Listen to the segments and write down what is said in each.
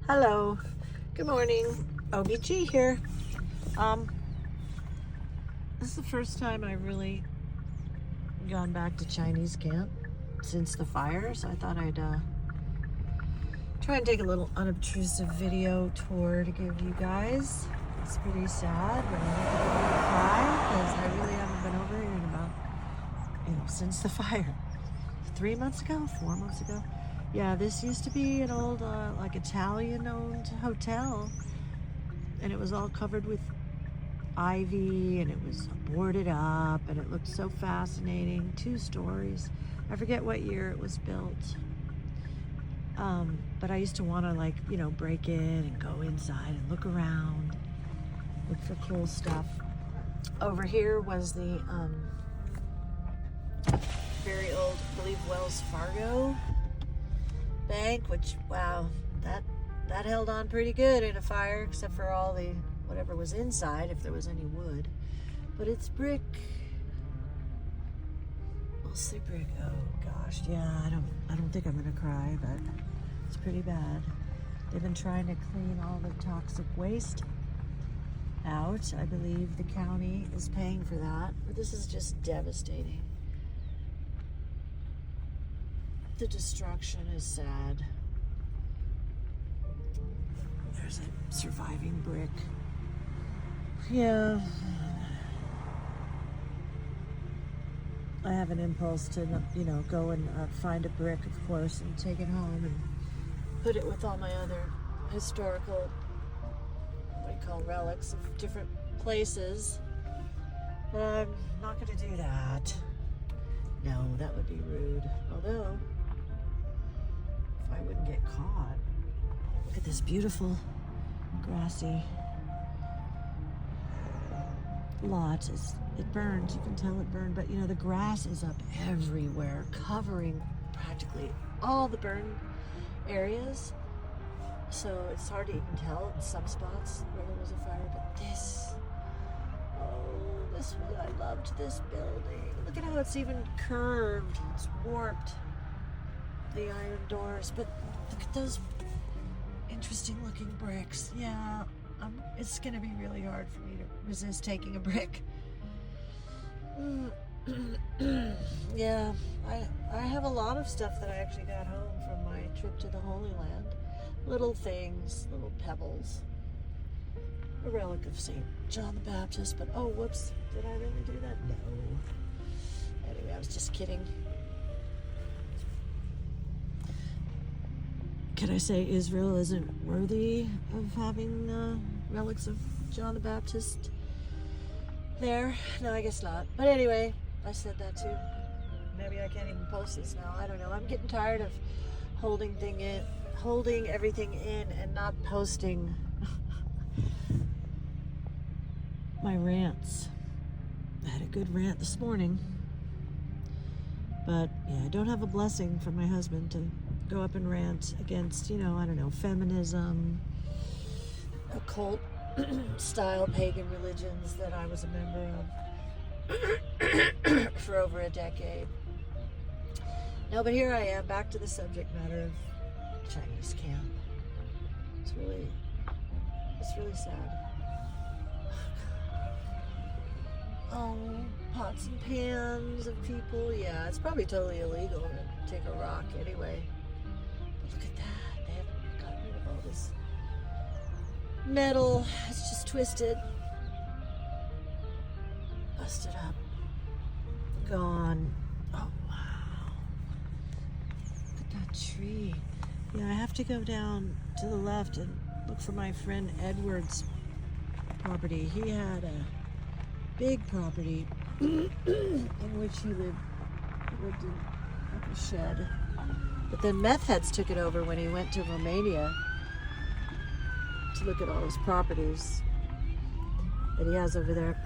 Hello, good morning. OBG here. This is the first time I've really gone back to Chinese camp since the fire, so I thought I'd try and take a little unobtrusive video tour to give you guys. It's pretty sad, but I'm not gonna cry because I really haven't been over here in about, since the fire. 3 months ago, 4 months ago. Yeah, this used to be an old, like Italian-owned hotel, and it was all covered with ivy, and it was boarded up, and it looked so fascinating. 2 stories. I forget what year it was built, but I used to want to, break in and go inside and look around, look for cool stuff. Over here was the very old, I believe, Wells Fargo bank, which, wow, that held on pretty good in a fire, except for all the whatever was inside, if there was any wood. But it's brick, mostly brick. Oh gosh, yeah, I don't think I'm gonna cry, but it's pretty bad. They've been trying to clean all the toxic waste out. I believe the county is paying for that, but this is just devastating. The destruction is sad. There's a surviving brick. Yeah. I have an impulse to, go and find a brick, of course, and take it home and put it with all my other historical, relics of different places. But I'm not going to do that. No, that would be rude. Although, if I wouldn't get caught. Look at this beautiful grassy lot. It burned. You can tell it burned, but the grass is up everywhere, covering practically all the burned areas. So it's hard to even tell in some spots where there was a fire. But I loved this building. Look at how it's even curved. It's warped. The iron doors, but look at those interesting looking bricks. Yeah, it's gonna be really hard for me to resist taking a brick. Yeah, I have a lot of stuff that I actually got home from my trip to the Holy Land. Little things, little pebbles. A relic of St. John the Baptist, but oh, whoops, did I really do that? No. Anyway, I was just kidding. Can I say Israel isn't worthy of having relics of John the Baptist there? No, I guess not. But anyway, I said that too. Maybe I can't even post this now. I don't know. I'm getting tired of holding everything in and not posting my rants. I had a good rant this morning. But yeah, I don't have a blessing from my husband to go up and rant against, feminism, occult style pagan religions that I was a member of for over a decade. No, but here I am, back to the subject matter of Chinese camp. It's really sad. Oh, pots and pans of people. Yeah, it's probably totally illegal to take a rock anyway. But look at that. They haven't gotten rid of all this metal. It's just twisted. Busted up. Gone. Oh, wow. Look at that tree. Yeah, I have to go down to the left and look for my friend Edward's property. He had a big property in which he lived in like a shed. But then meth heads took it over when he went to Romania to look at all his properties that he has over there.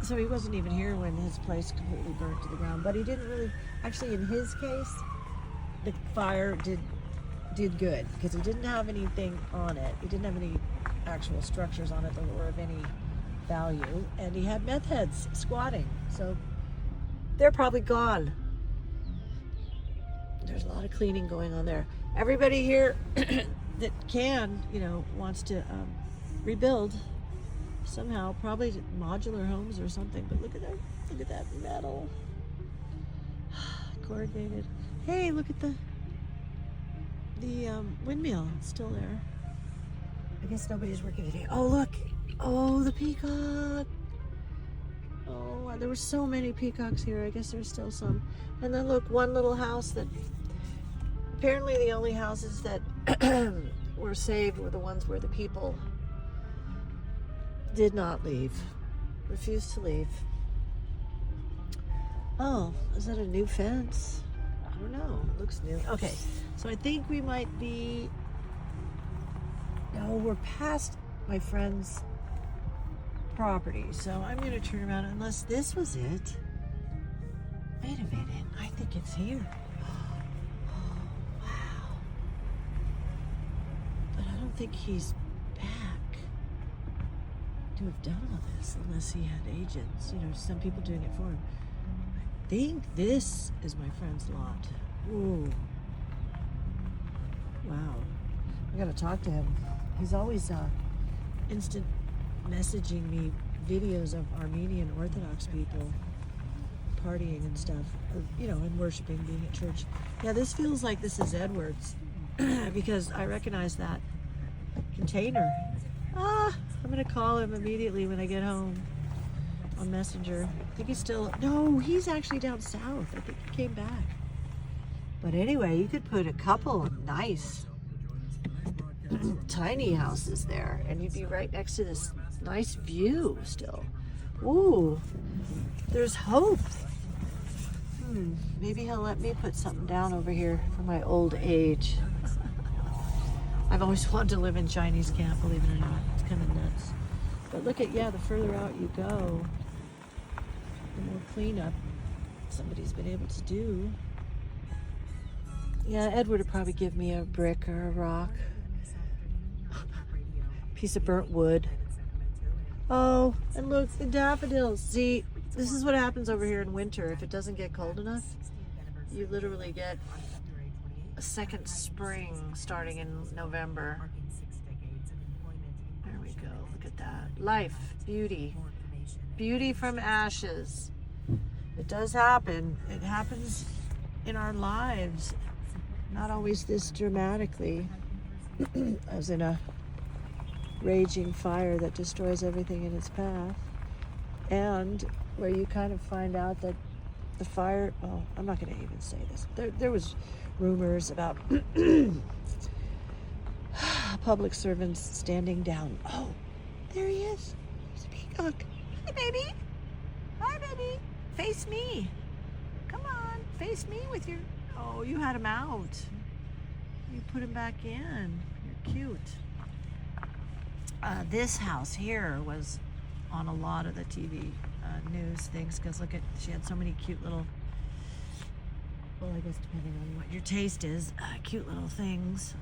So he wasn't even here when his place completely burnt to the ground. But he didn't really, actually in his case, the fire did good because he didn't have anything on it. He didn't have any actual structures on it that were of any value, and he had meth heads squatting, so they're probably gone. There's a lot of cleaning going on there. Everybody here that can, wants to rebuild somehow, probably modular homes or something. But look at that metal, corrugated. Hey, look at the windmill, it's still there. I guess nobody's working today. Oh, look. Oh, the peacock. Oh, there were so many peacocks here. I guess there's still some. And then look, one little house that apparently the only houses that were saved were the ones where the people did not leave, refused to leave. Oh, is that a new fence? I don't know. It looks new. Okay, so I think we might be... No, we're past my friend's property, so I'm going to turn around unless this was it. Wait a minute. I think it's here. Oh, wow. But I don't think he's back to have done all this unless he had agents. Some people doing it for him. I think this is my friend's lot. Ooh. Wow. I gotta talk to him. He's always instant messaging me videos of Armenian Orthodox people partying and stuff, and worshiping, being at church. Yeah, this feels like this is Edwards because I recognize that container. I'm gonna call him immediately when I get home on Messenger. I think he's still, no, he's actually down south. I think he came back. But anyway, you could put a couple of nice tiny houses there and you'd be right next to this nice view still. Ooh, there's hope. Maybe he'll let me put something down over here for my old age. I've always wanted to live in Chinese camp, believe it or not. It's kind of nuts. But look at, the further out you go, the more cleanup somebody's been able to do. Yeah, Edward would probably give me a brick or a rock. Piece of burnt wood. Oh, and look, the daffodils. See, this is what happens over here in winter. If it doesn't get cold enough, you literally get a second spring starting in November. There we go. Look at that. Life, beauty. Beauty from ashes. It does happen. It happens in our lives. Not always this dramatically. As in a raging fire that destroys everything in its path. And where you kind of find out that the fire, I'm not going to even say this. There was rumors about public servants standing down. Oh, there he is. There's a peacock. Hi, baby. Hi, baby. Face me. Come on, face me with your... Oh, you had him out. You put him back in. You're cute. This house here was on a lot of the TV news things because look at, she had so many cute little, well, I guess depending on what your taste is, cute little things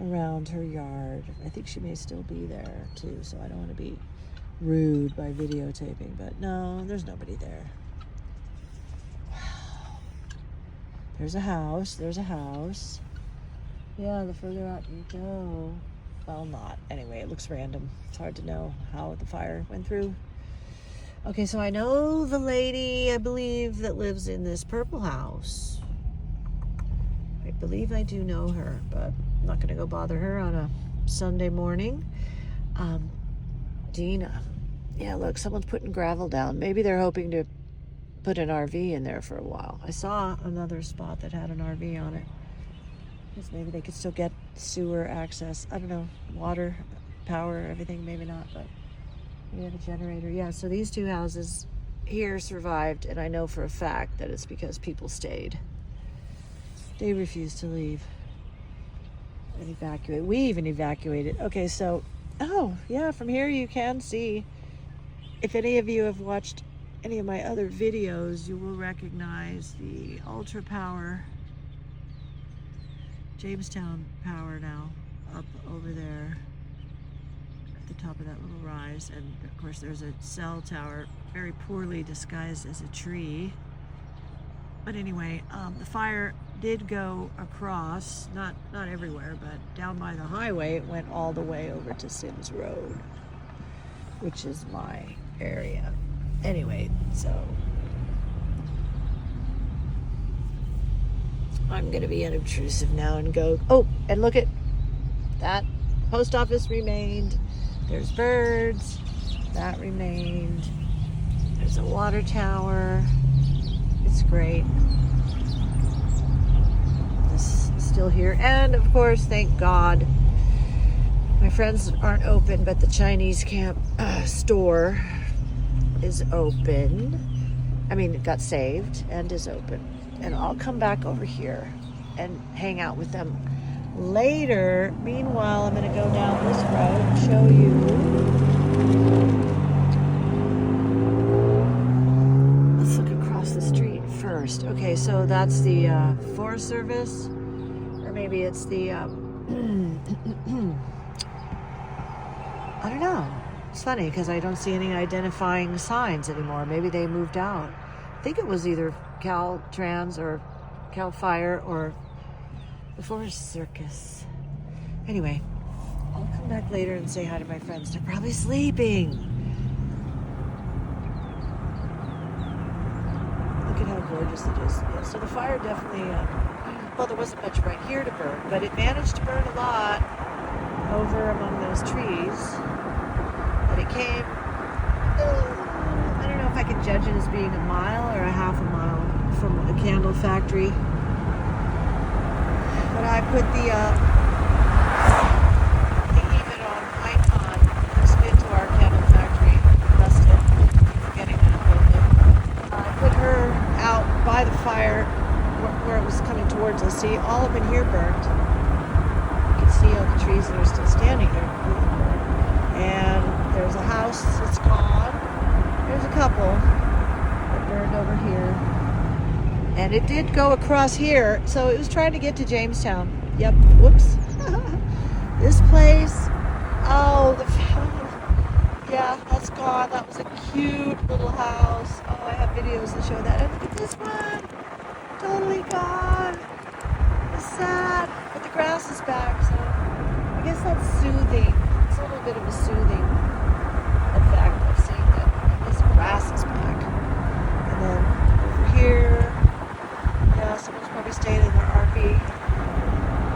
around her yard. I think she may still be there too, so I don't want to be rude by videotaping, but no, there's nobody there. Wow. There's a house. Yeah, the further out you go, well, not. Anyway, it looks random. It's hard to know how the fire went through. Okay, so I know the lady, I believe, that lives in this purple house. I believe I do know her, but I'm not going to go bother her on a Sunday morning. Dina. Yeah, look, someone's putting gravel down. Maybe they're hoping to put an RV in there for a while. I saw another spot that had an RV on it. Because maybe they could still get sewer access. I don't know, water, power, everything, maybe not, but we have a generator. Yeah, so these two houses here survived, and I know for a fact that it's because people stayed. They refused to leave and evacuate. We even evacuated. Okay, so, oh, yeah, from here you can see, if any of you have watched any of my other videos, you will recognize the Ultra Power, Jamestown Power now, up over there at the top of that little rise. And of course there's a cell tower, very poorly disguised as a tree. But anyway, the fire did go across, not everywhere, but down by the highway. It went all the way over to Sims Road, which is my area. Anyway, so I'm gonna be unobtrusive now and go, oh, and look at that. Post office remained. There's birds. That remained. There's a water tower. It's great. This is still here. And of course, thank God, my friends aren't open, but the Chinese camp store is open. I mean, it got saved and is open. And I'll come back over here and hang out with them later. Meanwhile, I'm going to go down this road and show you. Let's look across the street first. Okay, so that's the Forest Service, or maybe it's the I don't know. It's funny because I don't see any identifying signs anymore. Maybe they moved out. I think it was either Caltrans or Cal Fire or the Forest Circus. Anyway, I'll come back later and say hi to my friends. They're probably sleeping. Look at how gorgeous it is. Yeah, so the fire definitely, well, there wasn't much right here to burn, but it managed to burn a lot over among those trees. But it came, I don't know if I can judge it as being a mile or a half a mile from a candle factory. But I put the even on Icon, this bit to our candle factory, busted, forgetting that building. I put her out by the fire where it was coming towards us. See, all up in here burned. You can see all the trees that are still standing there completely burned. And there's a house that's gone. There's a couple that burned over here. And it did go across here, so it was trying to get to Jamestown. Yep, whoops. This place, oh, yeah, that's gone. That was a cute little house. Oh, I have videos that show that. And look at this one, totally gone. It's sad, but the grass is back, so I guess that's soothing. It's a little bit of a soothing effect of seeing that this grass is back. And then over here, yeah, someone's probably staying in their RV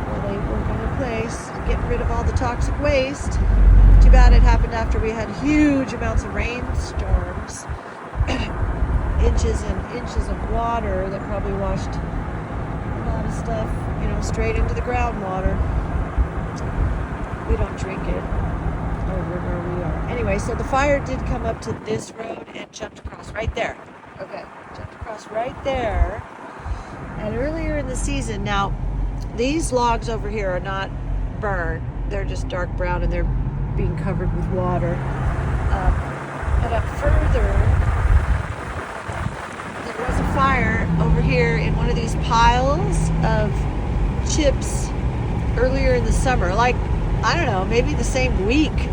while they work on their place, getting rid of all the toxic waste. Too bad it happened after we had huge amounts of rainstorms. Inches and inches of water that probably washed a lot of stuff, straight into the groundwater. We don't drink it over where we are. Anyway, so the fire did come up to this road and jumped across right there. Okay, jumped across right there. And earlier in the season, now these logs over here are not burnt. They're just dark brown and they're being covered with water. But up further, there was a fire over here in one of these piles of chips earlier in the summer. Like, I don't know, maybe the same week.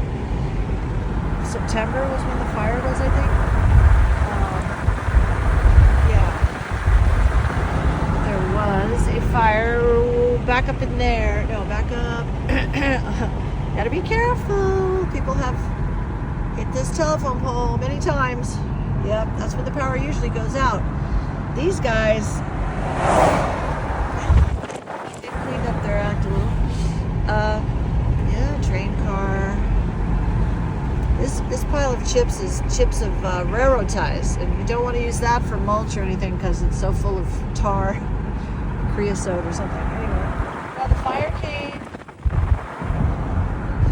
September was when the fire was, I think. Was a fire back up in there. No, back up. Gotta be careful. People have hit this telephone pole many times. Yep, that's when the power usually goes out. These guys did clean up their act a little. Yeah, train car. This pile of chips is chips of railroad ties, and you don't want to use that for mulch or anything because it's so full of tar. Creosote or something. Anyway, now the fire came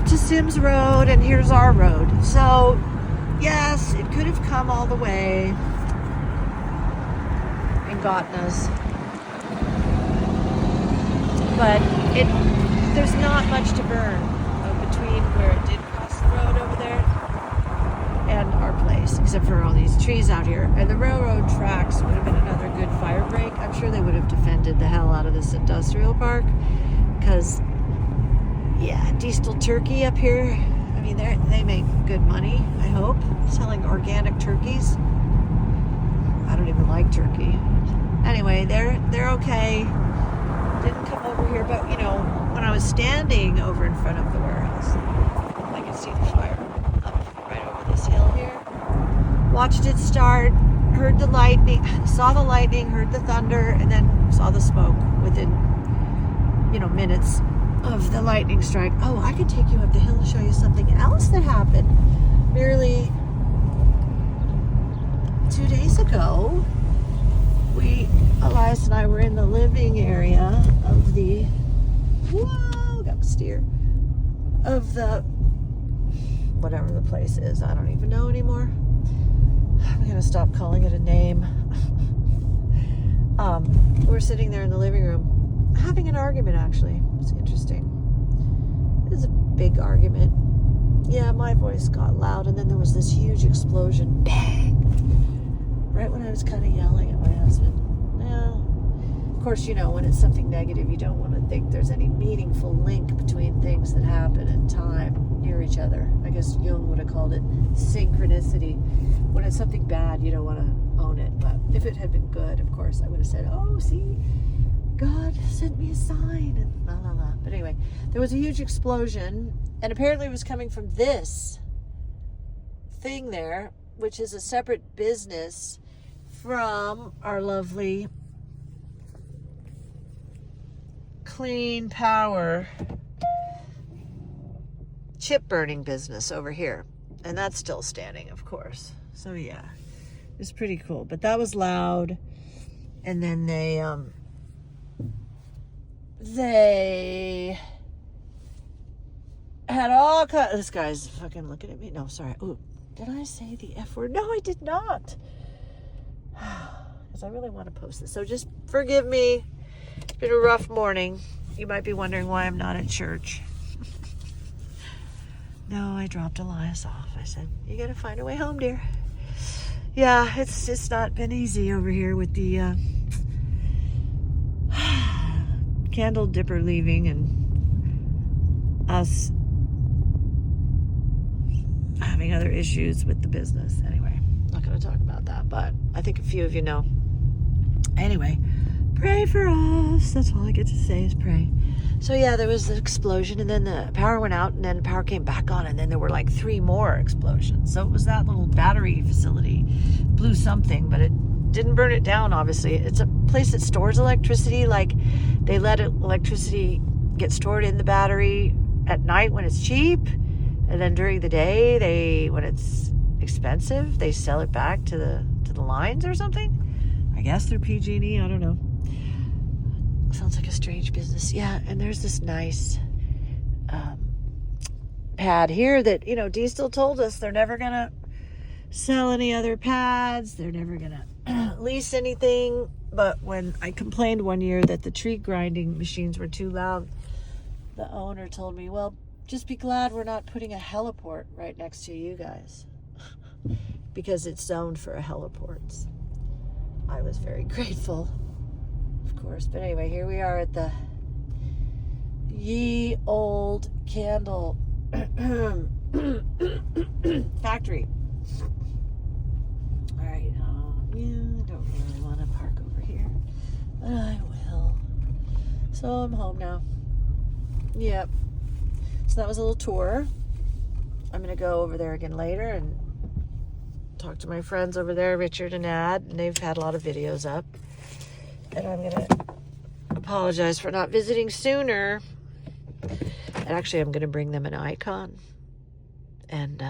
to Sims Road, and here's our road. So, yes, it could have come all the way and gotten us, but there's not much to burn between where it did cross the road over there and our place, except for all these trees out here. And the railroad tracks would have been another good fire break. I'm sure they would have defended the hell out of this industrial park because, yeah, diesel turkey up here. I mean, they make good money, I hope, selling organic turkeys. I don't even like turkey. Anyway, they're okay. over here, but when I was standing over in front of the warehouse, I could see the fire up right over this hill here. Watched it start, heard the lightning, saw the lightning, heard the thunder, and then saw the smoke within, minutes of the lightning strike. Oh, I could take you up the hill to show you something else that happened merely 2 days ago. Elias and I were in the living area of the, got to steer, of the, whatever the place is. I don't even know anymore. I'm going to stop calling it a name. We're sitting there in the living room having an argument, actually. It's interesting. It was a big argument. Yeah, my voice got loud, and then there was this huge explosion. Bang! Right when I was kind of yelling at my husband. Now, of course, when it's something negative, you don't want to think there's any meaningful link between things that happen in time near each other. I guess Jung would have called it synchronicity. When it's something bad, you don't want to own it. But if it had been good, of course, I would have said, oh, see, God sent me a sign, and la la la. But anyway, there was a huge explosion, and apparently it was coming from this thing there, which is a separate business from our lovely clean power chip burning business over here. And that's still standing, of course. So yeah, it's pretty cool. But that was loud. And then they had all kinds. This guy's fucking looking at me. No, sorry. Ooh, did I say the F word? No, I did not. Because I really want to post this. So just forgive me. It's been a rough morning. You might be wondering why I'm not at church. No, I dropped Elias off. I said, you got to find a way home, dear. Yeah, it's just not been easy over here with the candle dipper leaving and us having other issues with the business. Anyway, I'm not going to talk about that, but I think a few of you know. Anyway, pray for us. That's all I get to say is pray. So yeah, there was an explosion, and then the power went out, and then the power came back on, and then there were like 3 more explosions. So it was that little battery facility blew something, but it didn't burn it down, obviously. It's a place that stores electricity. Like, they let electricity get stored in the battery at night when it's cheap, and then during the day, when it's expensive, they sell it back to the lines or something. I guess through PG&E, I don't know. Sounds like a strange business. Yeah, and there's this nice pad here that, Dee still told us they're never going to sell any other pads. They're never going to lease anything. But when I complained one year that the tree grinding machines were too loud, the owner told me, well, just be glad we're not putting a heliport right next to you guys because it's zoned for a heliport. I was very grateful, of course. But anyway, here we are at the Ye Old Candle Factory. All right, I don't really want to park over here, but I will. So I'm home now. Yep. So that was a little tour. I'm going to go over there again later and talk to my friends over there, Richard and Ad, and they've had a lot of videos up. And I'm going to apologize for not visiting sooner. And actually, I'm going to bring them an icon. And,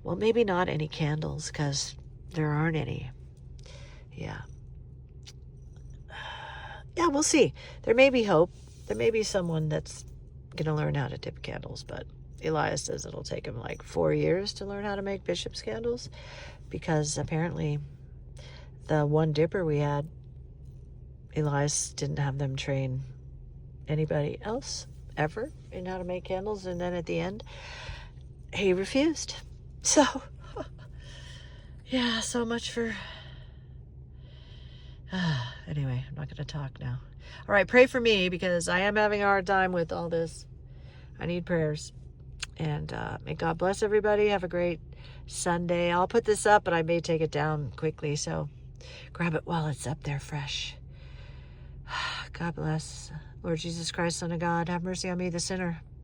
well, maybe not any candles, because there aren't any. Yeah. Yeah, we'll see. There may be hope. There may be someone that's going to learn how to dip candles, but Elias says it'll take him like 4 years to learn how to make bishop's candles, because apparently the one dipper we had, Elias didn't have them train anybody else ever in how to make candles, and then at the end he refused. So yeah, so much for anyway, I'm not going to talk now. All right, pray for me, because I am having a hard time with all this. I need prayers. And may God bless everybody. Have a great Sunday. I'll put this up, but I may take it down quickly, so grab it while it's up there fresh. God bless. Lord Jesus Christ, Son of God, have mercy on me, the sinner.